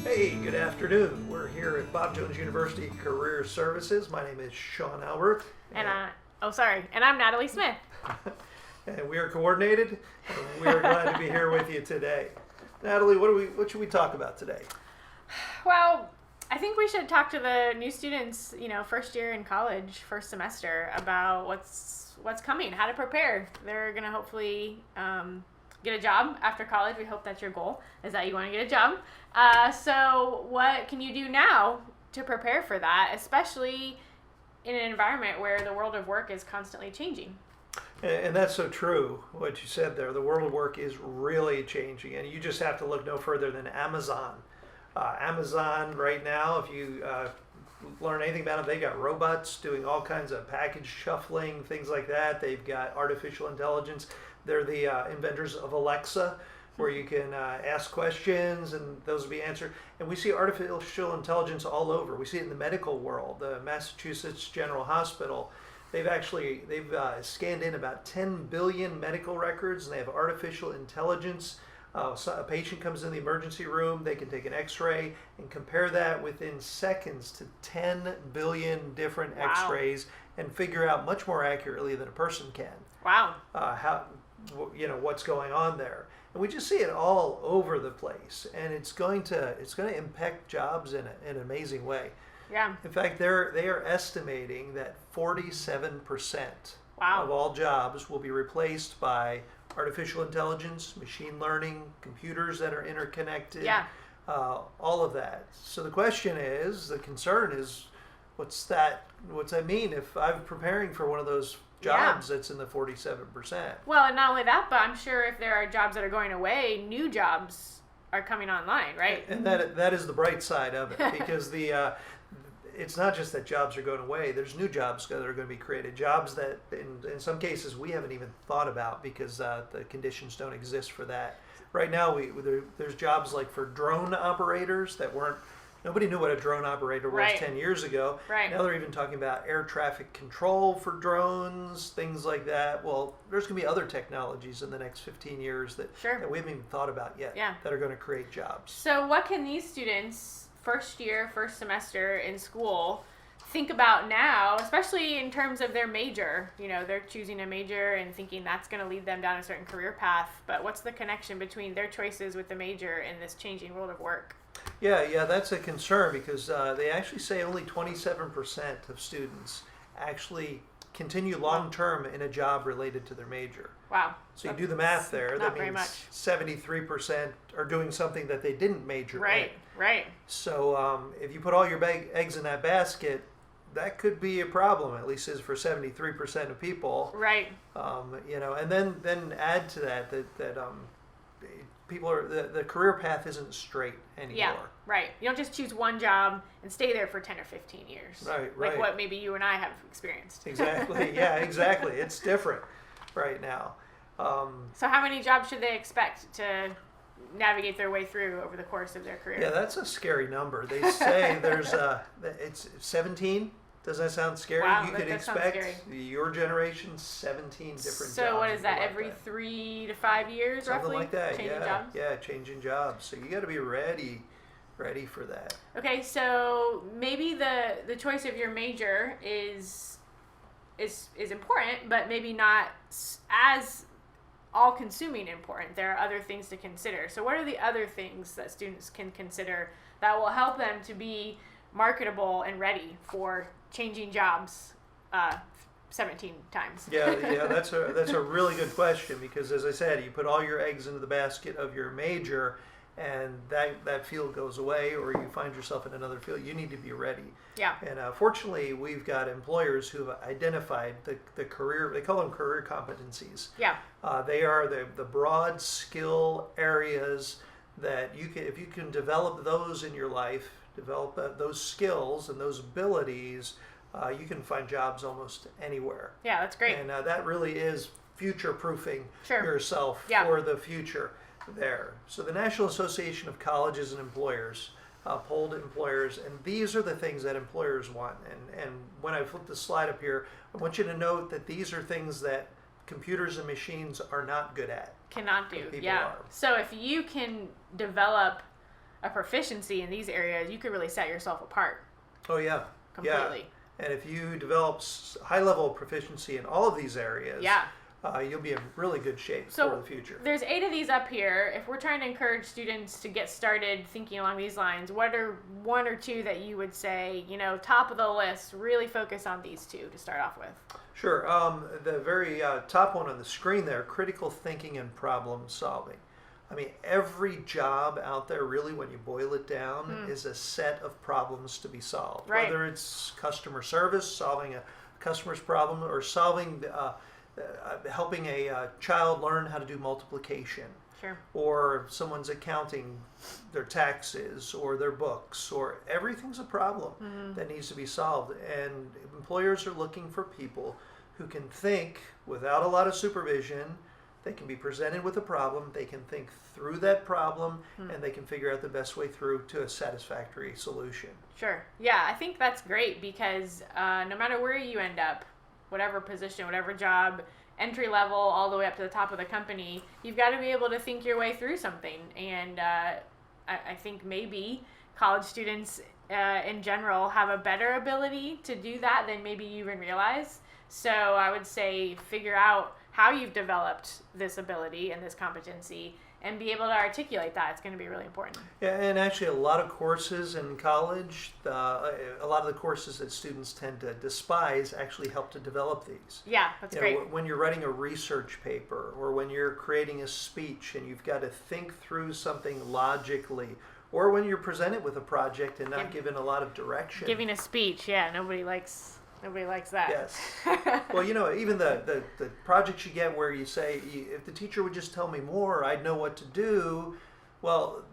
Hey, good afternoon. We're here at Bob Jones University Career Services. My name is Sean Albert. And I'm Natalie Smith. And we are coordinated, and we're glad to be here with you today. Natalie, what should we talk about today? Well, I think we should talk to the new students, first year in college, first semester, about what's coming, how to prepare. They're going to hopefully get a job after college. We hope that's your goal, is that you want to get a job. So what can you do now to prepare for that, especially in an environment where the world of work is constantly changing? And that's so true, what you said there. The world of work is really changing, and you just have to look no further than Amazon. Amazon right now, if you learn anything about it, they've got robots doing all kinds of package shuffling, things like that. They've got artificial intelligence. They're the inventors of Alexa, where you can ask questions and those will be answered. And we see artificial intelligence all over. We see it in the medical world. The Massachusetts General Hospital, they've scanned in about 10 billion medical records, and they have artificial intelligence. So a patient comes in the emergency room, they can take an x-ray and compare that within seconds to 10 billion different Wow. x-rays and figure out much more accurately than a person can. Wow. What's going on there. And we just see it all over the place, and it's going to impact jobs in an amazing way. Yeah. In fact, they are estimating that 47% Wow. of all jobs will be replaced by artificial intelligence, machine learning, computers that are interconnected, Yeah. all of that. So the concern is, what's that mean if I'm preparing for one of those jobs that's in the 47%? Well, and not only that, but I'm sure if there are jobs that are going away, new jobs are coming online, right? And that is the bright side of it, because it's not just that jobs are going away. There's new jobs that are going to be created, jobs that in some cases we haven't even thought about because the conditions don't exist for that. Right now, there's jobs like for drone operators that nobody knew what a drone operator was Right. 10 years ago. Right. Now they're even talking about air traffic control for drones, things like that. Well, there's going to be other technologies in the next 15 years that we haven't even thought about yet that are going to create jobs. So what can these students, first year, first semester in school, think about now, especially in terms of their major? They're choosing a major and thinking that's going to lead them down a certain career path, but what's the connection between their choices with the major and this changing world of work? Yeah, that's a concern because they actually say only 27% of students actually continue long-term in a job related to their major. Wow. So you do the math there. Not That very means much. 73% are doing something that they didn't major in. Right. So if you put all your eggs in that basket, that could be a problem, at least is for 73% of people. Right. And then add to that people the career path isn't straight anymore. Yeah, right. You don't just choose one job and stay there for 10 or 15 years. Right. Like what maybe you and I have experienced. Exactly. Yeah, exactly. It's different right now. So how many jobs should they expect to navigate their way through over the course of their career? Yeah, that's a scary number. They say it's 17. Does that sound scary? Wow, you could that sounds expect scary. Your generation 17 different jobs. So what is that, every 3 to 5 years, something roughly? like that? Changing Yeah, jobs? yeah, changing jobs. So you got to be ready for that. Okay, so maybe the choice of your major is important, but maybe not as all-consuming important. There are other things to consider. So what are the other things that students can consider that will help them to be marketable and ready for changing jobs 17 times? Yeah, that's a really good question, because as I said, you put all your eggs into the basket of your major, and that field goes away, or you find yourself in another field. You need to be ready. Yeah. And fortunately, we've got employers who've identified the career. They call them career competencies. Yeah. They are the broad skill areas that if you can develop those in your life, develop those skills and those abilities, you can find jobs almost anywhere. Yeah, that's great. And that really is future-proofing Sure. yourself for the future there. So the National Association of Colleges and Employers polled employers, and these are the things that employers want. And when I flip the slide up here, I want you to note that these are things that computers and machines are not good at. Cannot do. People Yeah. are. So if you can develop a proficiency in these areas, you could really set yourself apart Oh yeah, completely. yeah. And if you develop high level of proficiency in all of these areas, Yeah. You'll be in really good shape So for the future. there's 8 of these up here. If we're trying to encourage students to get started thinking along these lines, what are 1 or 2 that you would say, top of the list, really focus on these 2 to start off with? Sure. The very top one on the screen there, critical thinking and problem solving. I mean, every job out there, really, when you boil it down, is a set of problems to be solved. Right. Whether it's customer service, solving a customer's problem, or helping a child learn how to do multiplication, Sure. or someone's accounting their taxes or their books, or everything's a problem that needs to be solved. And employers are looking for people who can think without a lot of supervision. They can be presented with a problem, they can think through that problem, and they can figure out the best way through to a satisfactory solution. Sure. Yeah, I think that's great because no matter where you end up, whatever position, whatever job, entry level, all the way up to the top of the company, you've got to be able to think your way through something. And I think maybe college students in general have a better ability to do that than maybe you even realize. So I would say figure out how you've developed this ability and this competency and be able to articulate that. It's going to be really important. Yeah, and actually a lot of courses in college, a lot of the courses that students tend to despise actually help to develop these. Yeah, that's great. When you're writing a research paper or when you're creating a speech and you've got to think through something logically, or when you're presented with a project and not given a lot of direction. Giving a speech, yeah, nobody likes that. Yes. Well, even the projects you get where you say, if the teacher would just tell me more, I'd know what to do. Well,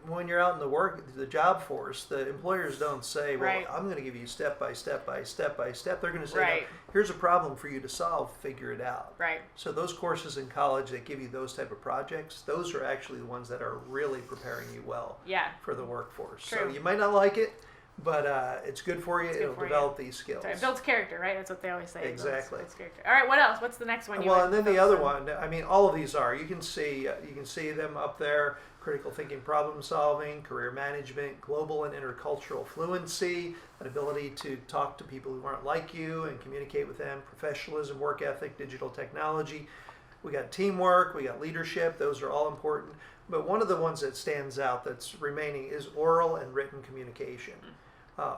when you're out in the job force, the employers don't say, well, Right. I'm going to give you step by step by step by step. They're going to say, Right. no, here's a problem for you to solve, figure it out. Right. So those courses in college that give you those type of projects, those are actually the ones that are really preparing you well Yeah. for the workforce. True. So you might not like it, but it's good for you. It's good It'll for you. develop these skills. Sorry, it builds character, right? That's what they always say. It builds- Exactly. builds character. All right, what else? What's the next one? Well, would and then the focus other on? one, I mean, all of these are. You can see them up there: critical thinking, problem solving, career management, global and intercultural fluency, an ability to talk to people who aren't like you and communicate with them, professionalism, work ethic, digital technology. We got teamwork, we got leadership. Those are all important. But one of the ones that stands out that's remaining is oral and written communication.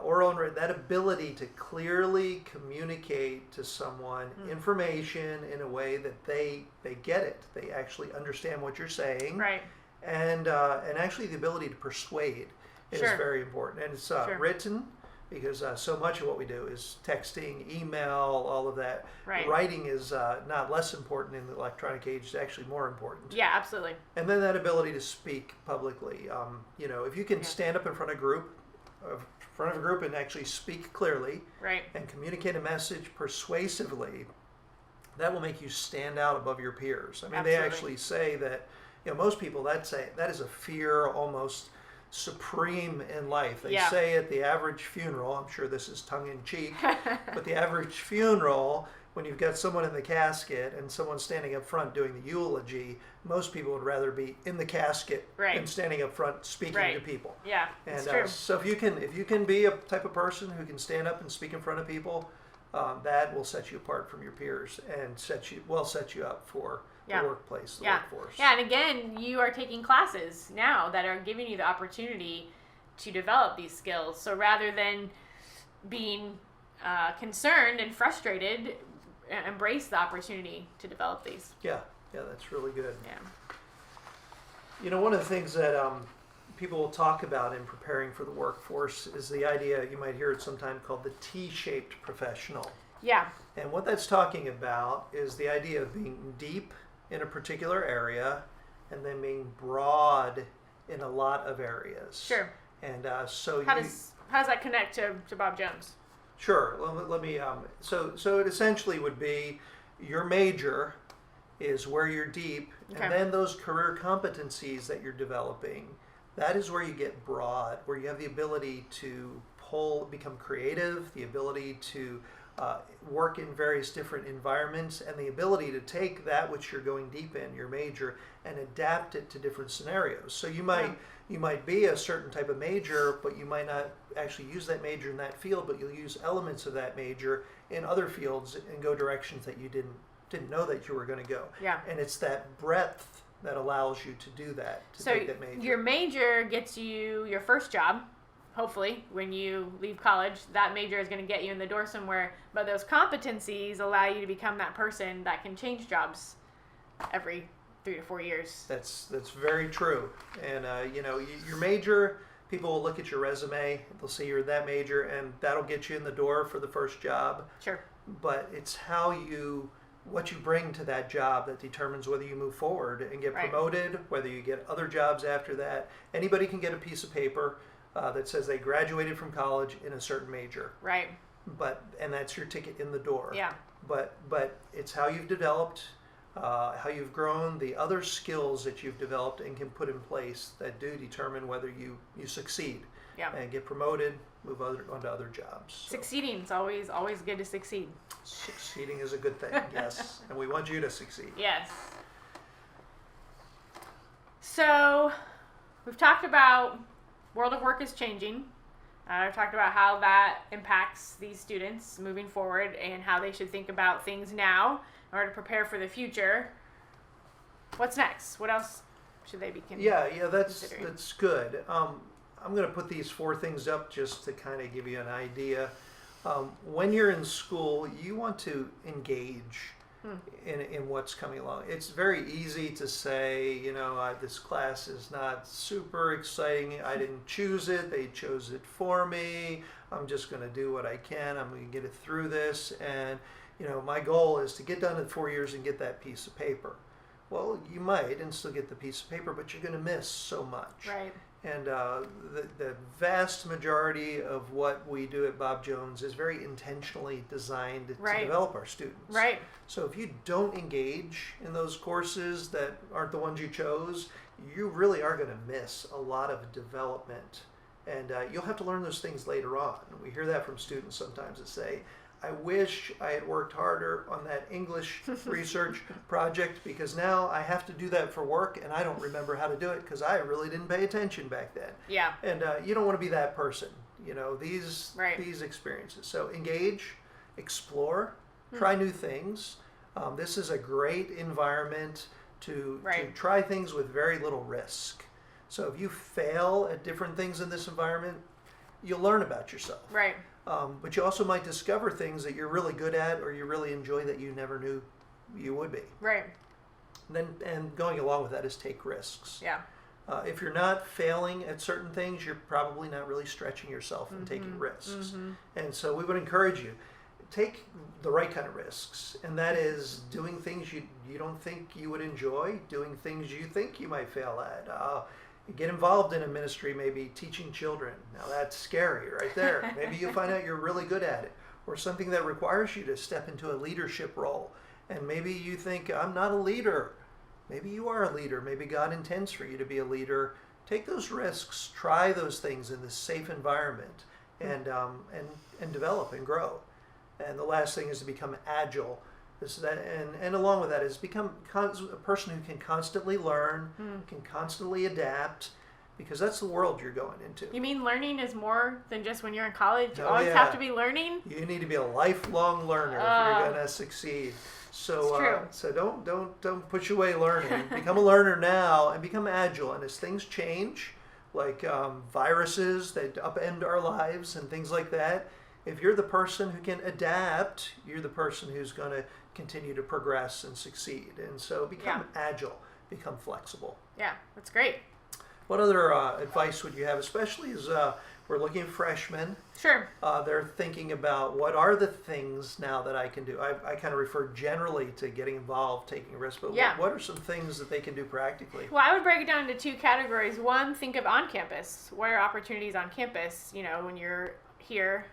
Oral and written, that ability to clearly communicate to someone information in a way that they get it. They actually understand what you're saying. Right. And actually the ability to persuade is Sure. very important. And it's Sure. written because so much of what we do is texting, email, all of that. Right. Writing is not less important in the electronic age, it's actually more important. Yeah, absolutely. And then that ability to speak publicly. If you can Yeah. stand up in front of a group and actually speak clearly Right. and communicate a message persuasively, that will make you stand out above your peers. I mean, they Absolutely. actually say that, most people that is a fear almost supreme in life. They Yeah. say at the average funeral, I'm sure this is tongue in cheek, but the average funeral, when you've got someone in the casket and someone standing up front doing the eulogy, most people would rather be in the casket Right. than standing up front speaking Right. to people. Yeah, it's And true. so if you can be a type of person who can stand up and speak in front of people, that will set you apart from your peers and set you up for Yeah. the workplace, the Yeah. workforce. Yeah, and again, you are taking classes now that are giving you the opportunity to develop these skills. So rather than being concerned and frustrated, embrace the opportunity to develop these. Yeah, that's really good. Yeah. One of the things that people will talk about in preparing for the workforce is the idea, you might hear it sometime, called the T-shaped professional. Yeah. And what that's talking about is the idea of being deep in a particular area and then being broad in a lot of areas. Sure. And How does that connect to Bob Jones? Sure. Let me. So it essentially would be your major is where you're deep, Okay. and then those career competencies that you're developing. That is where you get broad, where you have the ability to become creative, the ability to work in various different environments, and the ability to take that which you're going deep in, your major, and adapt it to different scenarios. So you might be a certain type of major, but you might not actually use that major in that field, but you'll use elements of that major in other fields and go directions that you didn't know that you were going to go. Yeah. And it's that breadth that allows you to do that, to take that major. Your major gets you your first job. Hopefully, when you leave college, that major is going to get you in the door somewhere. But those competencies allow you to become that person that can change jobs every 3 to 4 years. That's very true. And your major, people will look at your resume, they'll see you're that major, and that'll get you in the door for the first job. Sure. But it's what you bring to that job that determines whether you move forward and get promoted, whether you get other jobs after that. Anybody can get a piece of paper that says they graduated from college in a certain major. Right. And that's your ticket in the door. Yeah. But it's how you've developed, how you've grown, the other skills that you've developed and can put in place that do determine whether you succeed. Yeah. And get promoted, move on to other jobs. So Succeeding is always good to succeed. succeeding is a good thing, yes. And we want you to succeed. Yes. So, we've talked about world of work is changing. I've talked about how that impacts these students moving forward and how they should think about things now in order to prepare for the future. What's next? What else should they be considering? Yeah, that's good. I'm going to put these 4 things up just to kind of give you an idea. When you're in school, you want to engage in what's coming along. It's very easy to say, this class is not super exciting. I didn't choose it. They chose it for me. I'm just going to do what I can. I'm going to get it through this. And, my goal is to get done in 4 years and get that piece of paper. Well, you might and still get the piece of paper, but you're going to miss so much. Right. And the vast majority of what we do at Bob Jones is very intentionally designed to develop our students. Right. So if you don't engage in those courses that aren't the ones you chose, you really are going to miss a lot of development. And you'll have to learn those things later on. We hear that from students sometimes that say, I wish I had worked harder on that English research project because now I have to do that for work and I don't remember how to do it because I really didn't pay attention back then. Yeah. And you don't want to be that person, these experiences. So engage, explore, try new things. This is a great environment to try things with very little risk. So if you fail at different things in this environment, you'll learn about yourself. Right. But you also might discover things that you're really good at or you really enjoy that you never knew you would be. Right. And going along with that is take risks. Yeah. If you're not failing at certain things, you're probably not really stretching yourself and taking risks. And so we would encourage you, take the right kind of risks. And that is doing things you don't think you would enjoy, doing things you think you might fail at. Get involved in a ministry, maybe teaching children. Now that's scary right there. Maybe you'll find out you're really good at it. Or something that requires you to step into a leadership role. And maybe you think, I'm not a leader. Maybe you are a leader. Maybe God intends for you to be a leader. Take those risks. Try those things in this safe environment and develop and grow. And the last thing is to become agile. And along with that is become a person who can constantly learn, can constantly adapt, because that's the world you're going into. You mean learning is more than just when you're in college? You always have to be learning? You need to be a lifelong learner if you're going to succeed. So don't push away learning. Become a learner now and become agile. And as things change, like viruses that upend our lives and things like that, if you're the person who can adapt, you're the person who's going to continue to progress and succeed. And so become agile, become flexible. Yeah, that's great. What other advice would you have, especially as we're looking at freshmen? Sure. They're thinking about what are the things now that I can do. I kind of refer generally to getting involved, taking risks, but what are some things that they can do practically? Well, I would break it down into 2 categories. One, think of on campus. What are opportunities on campus? When you're here,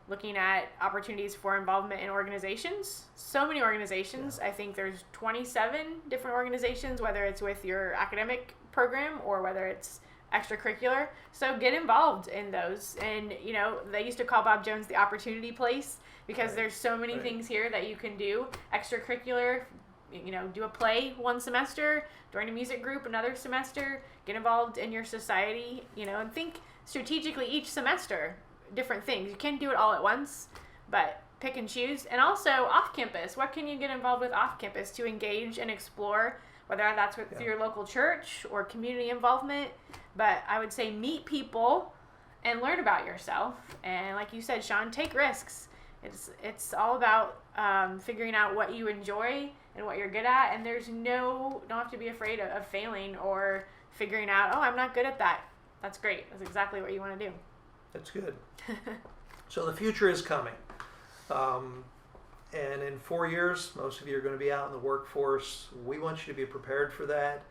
looking at opportunities for involvement in organizations. So many organizations. I think there's 27 different organizations, whether it's with your academic program or whether it's extracurricular. So get involved in those. And, you know, they used to call Bob Jones the opportunity place because Right. there's so many Right. things here that you can do. Extracurricular, you know, do a play one semester, join a music group another semester, get involved in your society, you know, and think strategically each semester, different things. You can't do it all at once, but pick and choose. And also off campus, what can you get involved with off campus to engage and explore, whether that's with your local church or community involvement. But I would say meet people and learn about yourself. And like you said, Sean, take risks. It's all about figuring out what you enjoy and what you're good at. And don't have to be afraid of failing or figuring out, oh, I'm not good at that. That's great. That's exactly what you want to do. That's good. So the future is coming. And in 4 years, most of you are going to be out in the workforce. We want you to be prepared for that.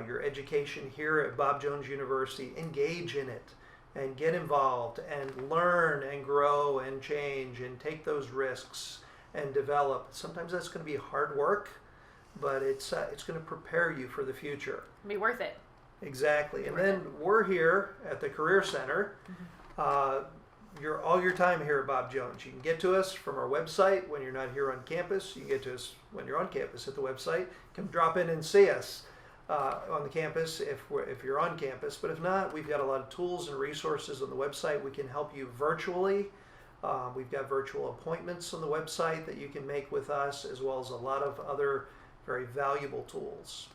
Your education here at Bob Jones University, engage in it and get involved and learn and grow and change and take those risks and develop. Sometimes that's going to be hard work, but it's going to prepare you for the future. Be worth it. Exactly. And then we're here at the Career Center. All your time here at Bob Jones. You can get to us from our website when you're not here on campus. You can get to us when you're on campus at the website. Come drop in and see us on the campus if you're on campus. But if not, we've got a lot of tools and resources on the website. We can help you virtually. We've got virtual appointments on the website that you can make with us, as well as a lot of other very valuable tools.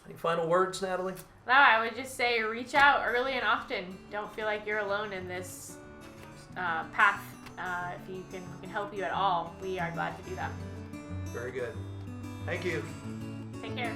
Any final words, Natalie? No, I would just say reach out early and often. Don't feel like you're alone in this path. If we can help you at all, we are glad to do that. Very good. Thank you. Take care.